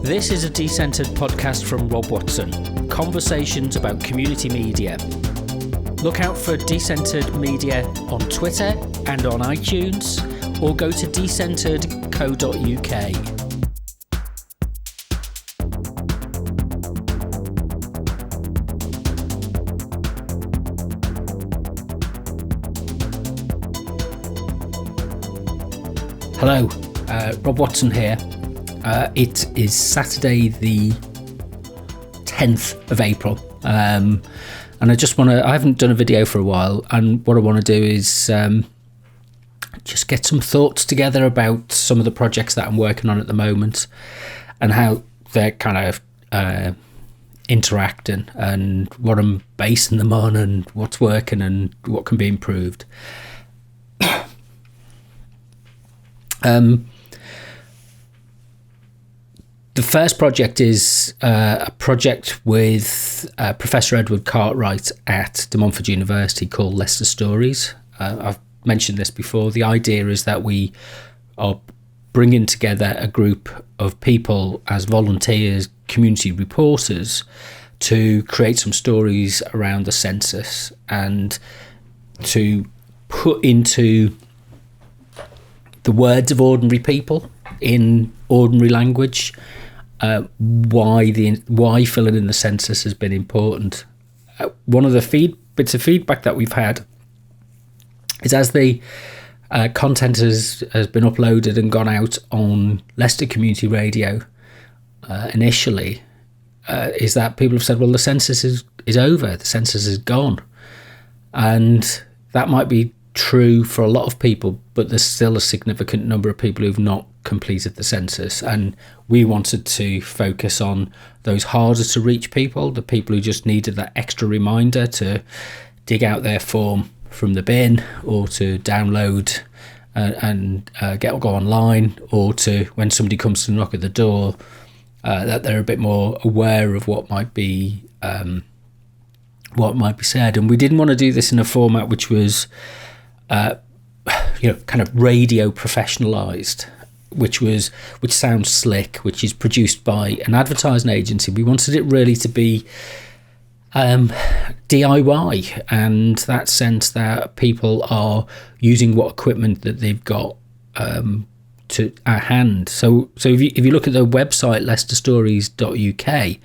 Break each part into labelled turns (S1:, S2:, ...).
S1: This is a Decentered podcast from Rob Watson. Conversations about community media. Look out for Decentered Media on Twitter and on iTunes, or go to decentered.co.uk. Hello, Rob Watson here. It is Saturday the 10th of April, and I haven't done a video for a while, and what I want to do is just get some thoughts together about some of the projects that I'm working on at the moment and how they're kind of interacting and what I'm basing them on and what's working and what can be improved. The first project is a project with Professor Edward Cartwright at De Montfort University called Leicester Stories. I've mentioned this before. The idea is that we are bringing together a group of people as volunteers, community reporters, to create some stories around the census and to put into the words of ordinary people in ordinary language why filling in the census has been important. One of the bits of feedback that we've had is as the content has been uploaded and gone out on Leicester Community Radio initially, is that people have said, well, the census is over, the census is gone. And that might be true for a lot of people, but there's still a significant number of people who've not completed the census, and we wanted to focus on those harder to reach people, the people who just needed that extra reminder to dig out their form from the bin, or to download and go online, or to, when somebody comes to knock at the door, that they're a bit more aware of what might be said. And we didn't want to do this in a format which was kind of radio professionalized, which sounds slick, which is produced by an advertising agency. We wanted it really to be DIY, and that sense that people are using what equipment that they've got to at hand. So if you look at the website leicesterstories.uk,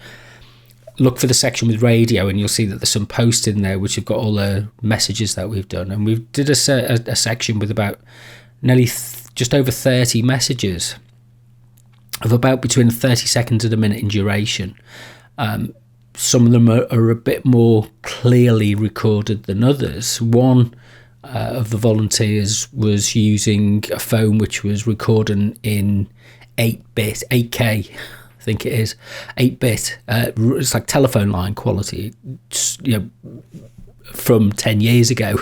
S1: look for the section with radio, and you'll see that there's some posts in there which have got all the messages that we've done. And we did a section with about nearly just over 30 messages of about between 30 seconds and a minute in duration. Some of them are a bit more clearly recorded than others. One of the volunteers was using a phone which was recording in 8-bit, 8K, I think it is, 8-bit. It's like telephone line quality, from 10 years ago.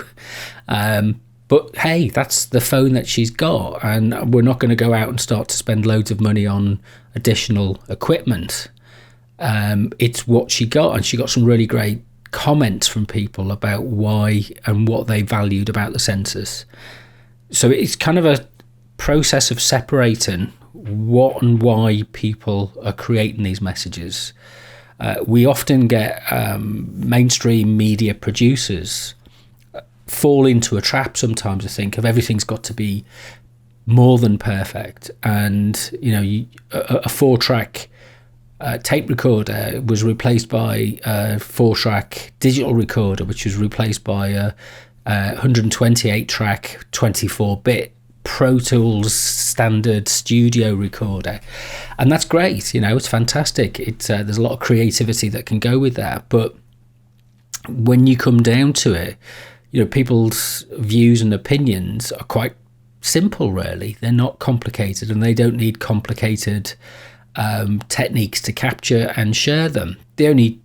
S1: But hey, that's the phone that she's got, and we're not going to go out and start to spend loads of money on additional equipment. It's what she got, and she got some really great comments from people about why and what they valued about the census. So it's kind of a process of separating what and why people are creating these messages. We often get mainstream media producers fall into a trap sometimes, I think, of everything's got to be more than perfect. And a 4-track tape recorder was replaced by a 4-track digital recorder, which was replaced by a 128-track 24-bit Pro Tools standard studio recorder. And that's great, it's fantastic. There's a lot of creativity that can go with that. But when you come down to it, people's views and opinions are quite simple, really. They're not complicated, and they don't need complicated techniques to capture and share them. The only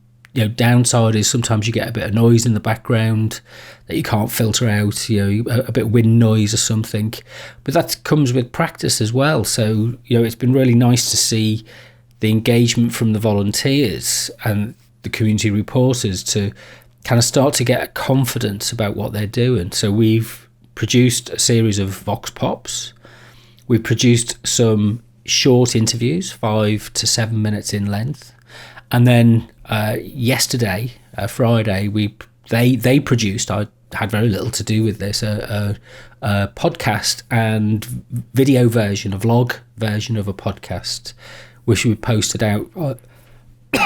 S1: downside is sometimes you get a bit of noise in the background that you can't filter out, a bit of wind noise or something. But that comes with practice as well. So, it's been really nice to see the engagement from the volunteers and the community reporters to kind of start to get a confidence about what they're doing. So we've produced a series of Vox Pops. We've produced some short interviews, 5 to 7 minutes in length. And then yesterday, Friday, they produced, I had very little to do with this, a podcast and video version, a vlog version of a podcast, which we posted out,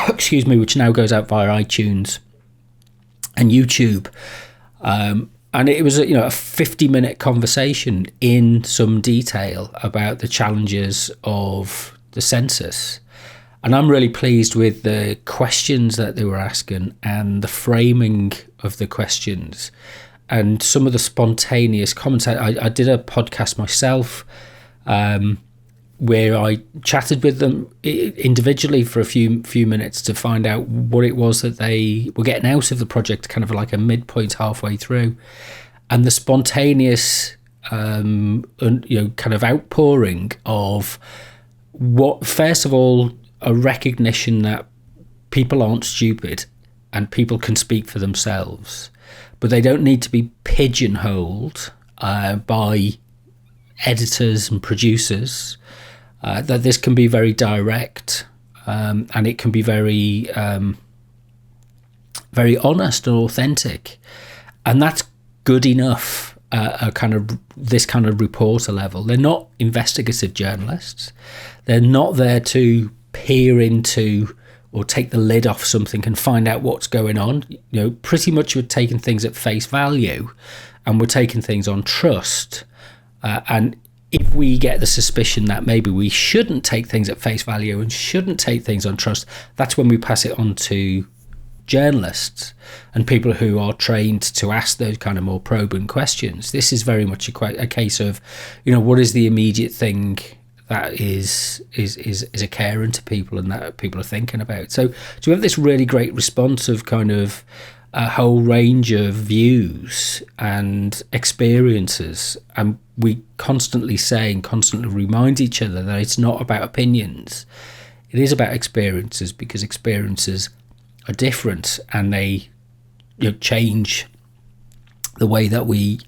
S1: excuse me, which now goes out via iTunes and YouTube. And it was a 50-minute conversation in some detail about the challenges of the census. And I'm really pleased with the questions that they were asking and the framing of the questions and some of the spontaneous comments. I did a podcast myself where I chatted with them individually for a few minutes to find out what it was that they were getting out of the project, kind of like a midpoint halfway through. And the spontaneous kind of outpouring of what, first of all, a recognition that people aren't stupid and people can speak for themselves, but they don't need to be pigeonholed by editors and producers, that this can be very direct, and it can be very very honest and authentic, and that's good enough. This kind of reporter level. They're not investigative journalists. They're not there to peer into or take the lid off something and find out what's going on. Pretty much we're taking things at face value, and we're taking things on trust. And if we get the suspicion that maybe we shouldn't take things at face value and shouldn't take things on trust, that's when we pass it on to journalists and people who are trained to ask those kind of more probing questions. This is very much a case of, what is the immediate thing that is occurring to people and that people are thinking about. So we have this really great response of kind of a whole range of views and experiences, and we constantly remind each other that it's not about opinions. It is about experiences, because experiences are different and they change the way that we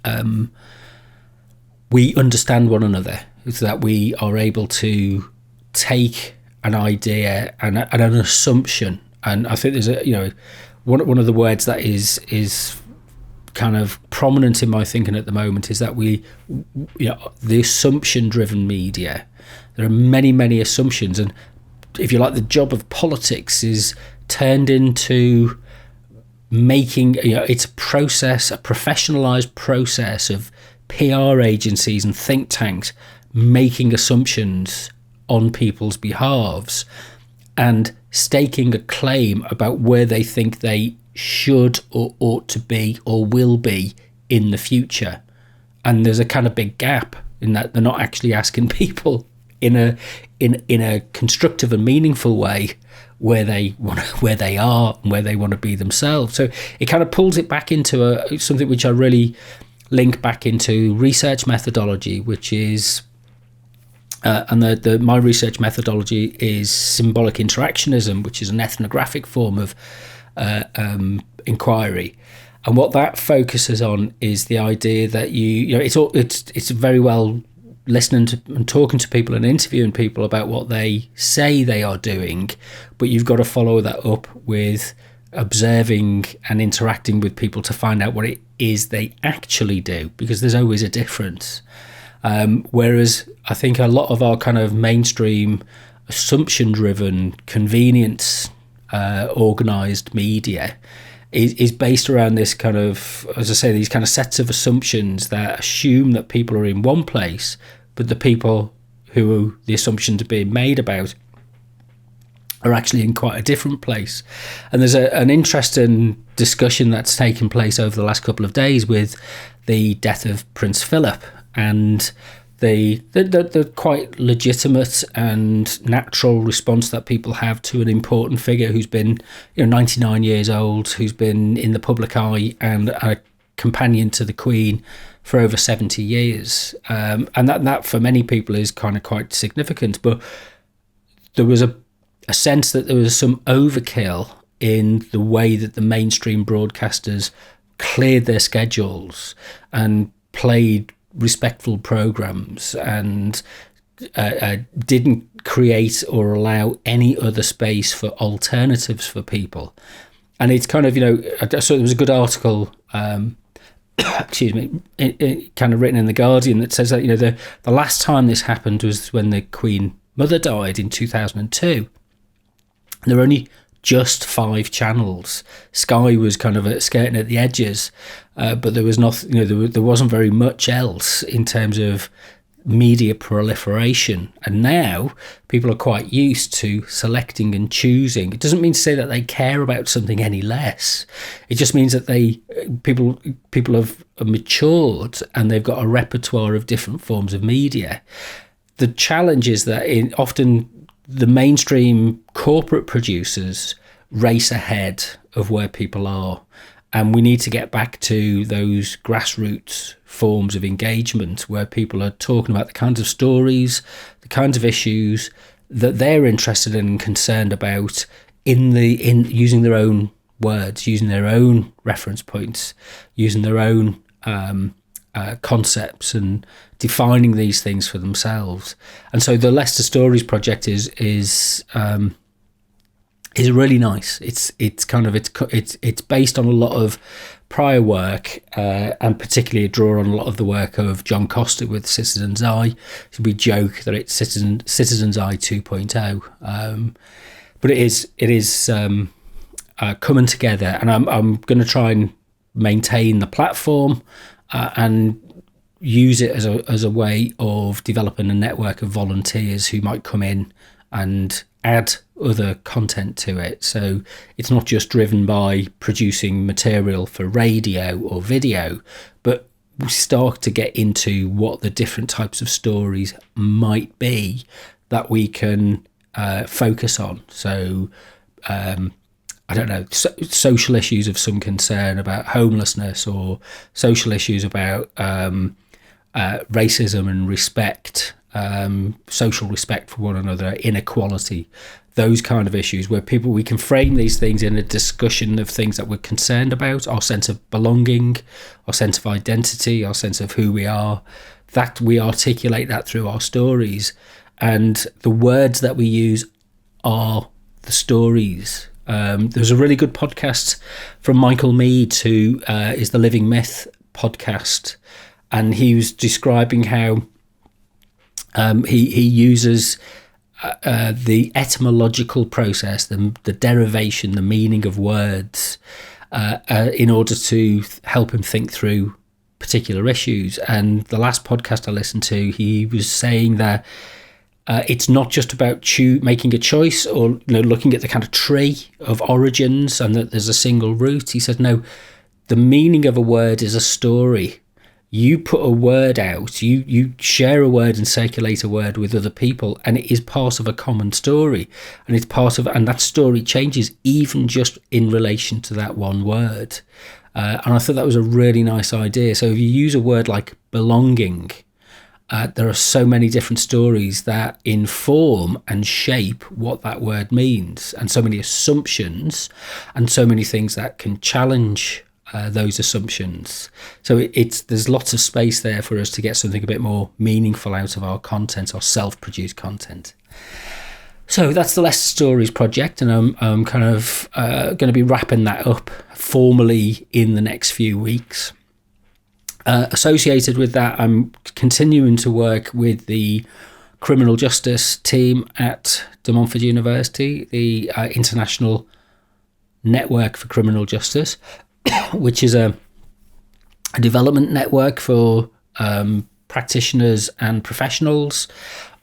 S1: understand one another, so that we are able to take an idea and an assumption. And I think there's one of the words that is kind of prominent in my thinking at the moment is that the assumption driven media. There are many assumptions, and if you like, the job of politics is turned into making, it's a process, a professionalized process of PR agencies and think tanks making assumptions on people's behalves and staking a claim about where they think they should or ought to be or will be in the future. And there's a kind of big gap in that they're not actually asking people in a constructive and meaningful way where they are and where they want to be themselves. So it kind of pulls it back into something which I really link back into research methodology, which is and my research methodology is symbolic interactionism, which is an ethnographic form of inquiry. And what that focuses on is the idea that it's very well listening to and talking to people and interviewing people about what they say they are doing, but you've got to follow that up with observing and interacting with people to find out what it is they actually do, because there's always a difference. Whereas I think a lot of our kind of mainstream assumption-driven, convenience organised media is based around this kind of, as I say, these kind of sets of assumptions that assume that people are in one place, but the people who the assumptions are being made about are actually in quite a different place. And there's an interesting discussion that's taken place over the last couple of days with the death of Prince Philip and the quite legitimate and natural response that people have to an important figure who's been 99 years old, who's been in the public eye and a companion to the Queen for over 70 years. And that for many people is kind of quite significant. But there was a sense that there was some overkill in the way that the mainstream broadcasters cleared their schedules and played respectful programs and didn't create or allow any other space for alternatives for people. And it's kind of, I saw there was a good article, excuse me, it kind of written in The Guardian that says that, the last time this happened was when the Queen Mother died in 2002. There were only just 5 channels. Sky was kind of skirting at the edges, but there was nothing, there wasn't very much else in terms of media proliferation. And now people are quite used to selecting and choosing. It doesn't mean to say that they care about something any less. It just means that people have matured and they've got a repertoire of different forms of media. The challenge is that often the mainstream corporate producers race ahead of where people are. And we need to get back to those grassroots forms of engagement where people are talking about the kinds of stories, the kinds of issues that they're interested in and concerned about in using their own words, using their own reference points, using their own concepts and defining these things for themselves. And so the Leicester Stories project is really nice. It's based on a lot of prior work, and particularly a draw on a lot of the work of John Costa with Citizen's Eye. We joke that it's Citizen's Eye 2.0, but it is coming together, and I'm going to try and maintain the platform and use it as a way of developing a network of volunteers who might come in and add other content to it. So it's not just driven by producing material for radio or video, but we start to get into what the different types of stories might be that we can focus on. So I don't know, social issues of some concern about homelessness, or social issues about racism and respect, social respect for one another, inequality, those kind of issues where we can frame these things in a discussion of things that we're concerned about, our sense of belonging, our sense of identity, our sense of who we are, that we articulate that through our stories. And the words that we use are the stories. There's a really good podcast from Michael Mead, who is the Living Myth podcast, and he was describing how he uses the etymological process, the derivation, the meaning of words, in order to help him think through particular issues. And the last podcast I listened to, he was saying that it's not just about making a choice or looking at the kind of tree of origins and that there's a single root. He said, no, the meaning of a word is a story. You put a word out, you share a word and circulate a word with other people, and it is part of a common story, and and that story changes even just in relation to that one word. And I thought that was a really nice idea. So if you use a word like belonging, there are so many different stories that inform and shape what that word means, and so many assumptions and so many things that can challenge those assumptions. So there's lots of space there for us to get something a bit more meaningful out of our content, our self-produced content. So that's the Leicester Stories project, and I'm kind of going to be wrapping that up formally in the next few weeks. Associated with that, I'm continuing to work with the criminal justice team at De Montfort University, the International Network for Criminal Justice, which is a development network for practitioners and professionals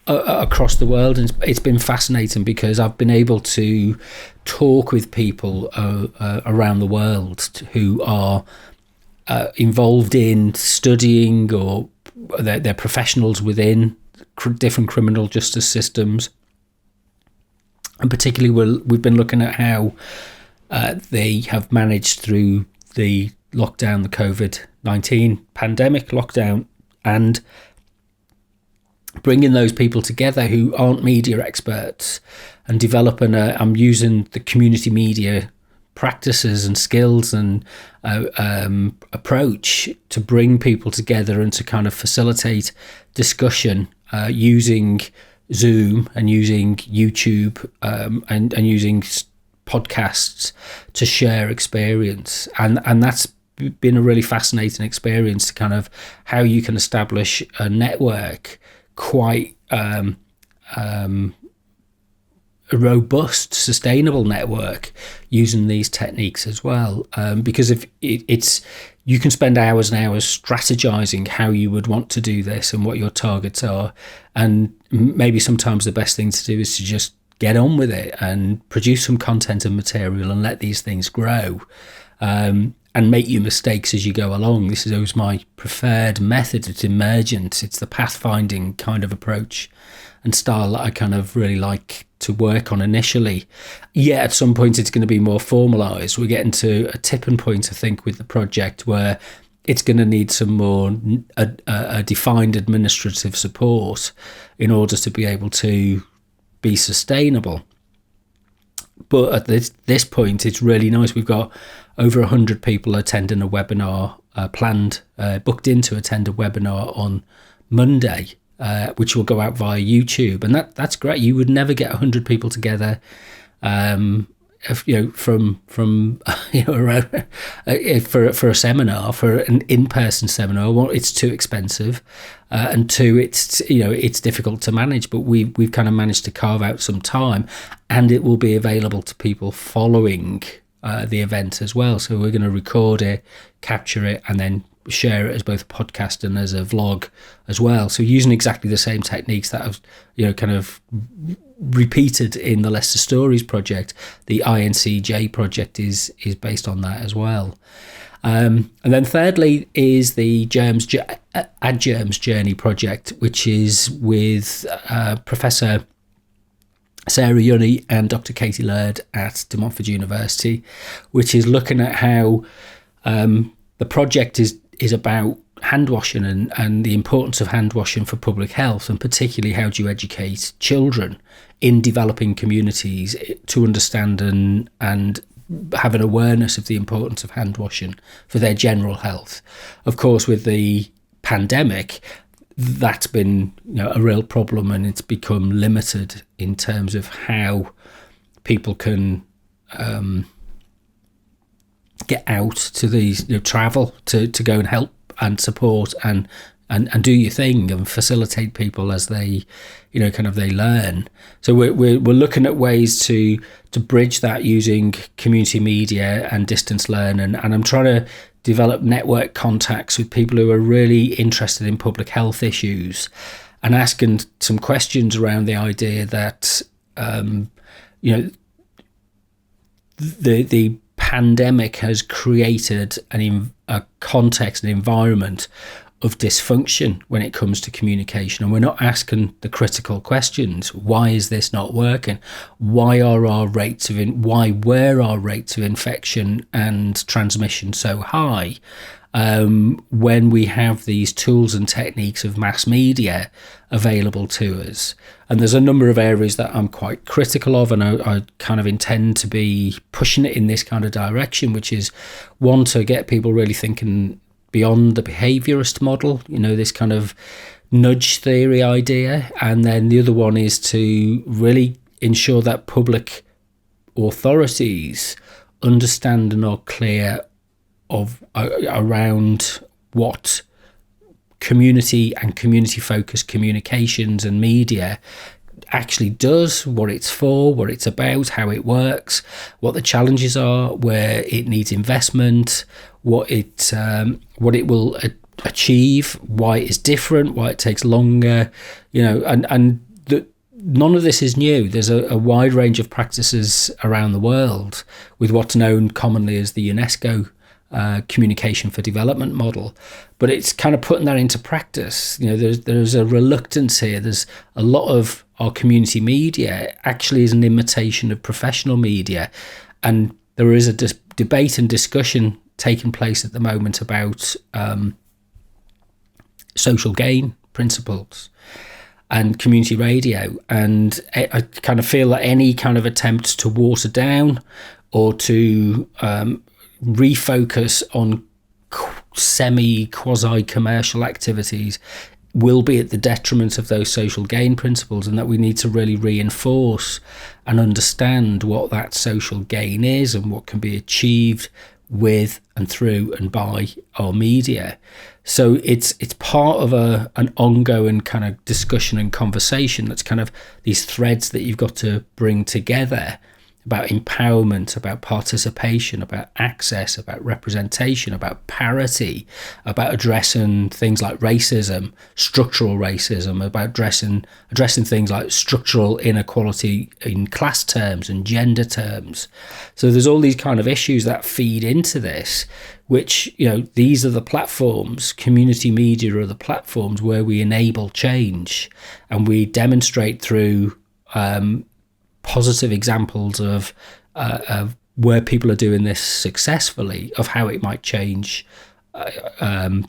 S1: across the world. And it's been fascinating because I've been able to talk with people around the world who are involved in studying, or they're professionals within different criminal justice systems. And particularly we've been looking at how they have managed through the lockdown, the COVID-19 pandemic lockdown, and bringing those people together who aren't media experts and developing I'm using the community media practices and skills and approach to bring people together and to kind of facilitate discussion using Zoom and using YouTube and using podcasts to share experience, and that's been a really fascinating experience, to kind of how you can establish a network, quite a robust, sustainable network, using these techniques as well. Because if it's you can spend hours and hours strategizing how you would want to do this and what your targets are, and maybe sometimes the best thing to do is to just get on with it and produce some content and material and let these things grow, and make your mistakes as you go along. This is always my preferred method. It's emergent. It's the pathfinding kind of approach and style that I kind of really like to work on initially. Yeah, at some point it's going to be more formalized. We're getting to a tipping point, I think, with the project where it's going to need some more a defined administrative support in order to be able to be sustainable. But at this point, it's really nice. We've got over 100 people attending a webinar, booked in to attend a webinar on Monday, which will go out via YouTube, and that's great. You would never get 100 people together, if, from around, for a seminar, for an in-person seminar. Well, it's too expensive, and two, it's difficult to manage. But we've kind of managed to carve out some time, and it will be available to people following the event as well. So we're going to record it, capture it, and then share it as both a podcast and as a vlog as well. So using exactly the same techniques that I've kind of repeated in the Leicester Stories project, the INCJ project is based on that as well. And then thirdly is the Add Germs Journey project, which is with Professor Sarah Yunny and Dr. Katie Laird at De Montfort University, which is looking at how the project is about hand washing and the importance of hand washing for public health, and particularly how do you educate children in developing communities to understand and have an awareness of the importance of hand washing for their general health. Of course, with the pandemic, that's been a real problem, and it's become limited in terms of how people can get out to these, travel to go and help and support and do your thing and facilitate people as they they learn. So we're looking at ways to bridge that using community media and distance learning, and I'm trying to develop network contacts with people who are really interested in public health issues, and asking some questions around the idea that the pandemic has created a context, an environment of dysfunction when it comes to communication, and we're not asking the critical questions. Why is this not working? Why were our rates of infection and transmission so high when we have these tools and techniques of mass media available to us? And there's a number of areas that I'm quite critical of, and I kind of intend to be pushing it in this kind of direction, which is one, to get people really thinking beyond the behaviourist model, this kind of nudge theory idea. And then the other one is to really ensure that public authorities understand and are clear around what community and community-focused communications and media actually does, what it's for, what it's about, how it works, what the challenges are, where it needs investment, what it will achieve, why it's different, why it takes longer, and none of this is new. There's a wide range of practices around the world with what's known commonly as the UNESCO communication for development model, but it's kind of putting that into practice. There's a reluctance here. There's a lot of our community media actually is an imitation of professional media, and there is a debate and discussion taking place at the moment about social gain principles and community radio, and I kind of feel that any kind of attempt to water down or to refocus on quasi-commercial activities will be at the detriment of those social gain principles, and that we need to really reinforce and understand what that social gain is and what can be achieved with and through and by our media. So it's part of an ongoing kind of discussion and conversation. That's kind of these threads that you've got to bring together about empowerment, about participation, about access, about representation, about parity, about addressing things like racism, structural racism, about addressing things like structural inequality in class terms and gender terms. So there's all these kind of issues that feed into this, which, these are the platforms, community media are the platforms where we enable change, and we demonstrate through positive examples of where people are doing this successfully, of how it might change and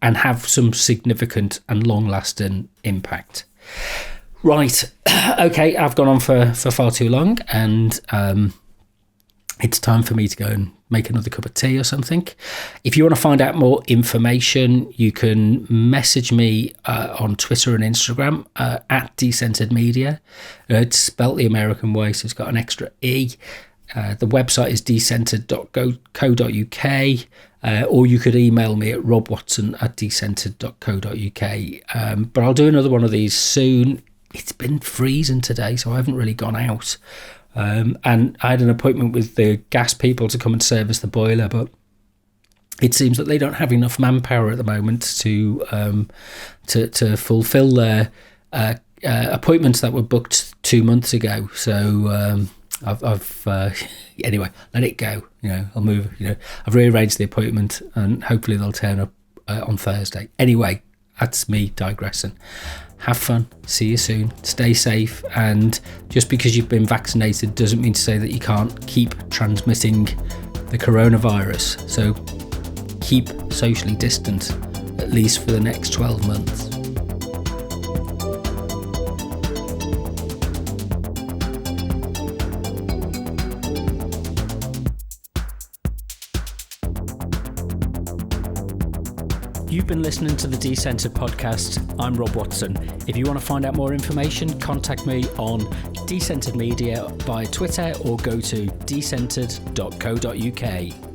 S1: have some significant and long-lasting impact. Right, okay, I've gone on for far too long, and it's time for me to go and make another cup of tea or something. If you want to find out more information, you can message me on Twitter and Instagram at Decentered Media. It's spelt the American way, so it's got an extra E. The website is decentered.co.uk, or you could email me at robwatson@decentered.co.uk. But I'll do another one of these soon. It's been freezing today, so I haven't really gone out. And I had an appointment with the gas people to come and service the boiler, but it seems that they don't have enough manpower at the moment to fulfil their appointments that were booked 2 months ago. So I've anyway, let it go. I'll move. I've rearranged the appointment, and hopefully they'll turn up on Thursday. Anyway, that's me digressing. Have fun. See you soon. Stay safe. And just because you've been vaccinated doesn't mean to say that you can't keep transmitting the coronavirus. So keep socially distant, at least for the next 12 months. You've been listening to the Decentered podcast. I'm Rob Watson. If you want to find out more information, contact me on Decentered Media by Twitter, or go to decentered.co.uk.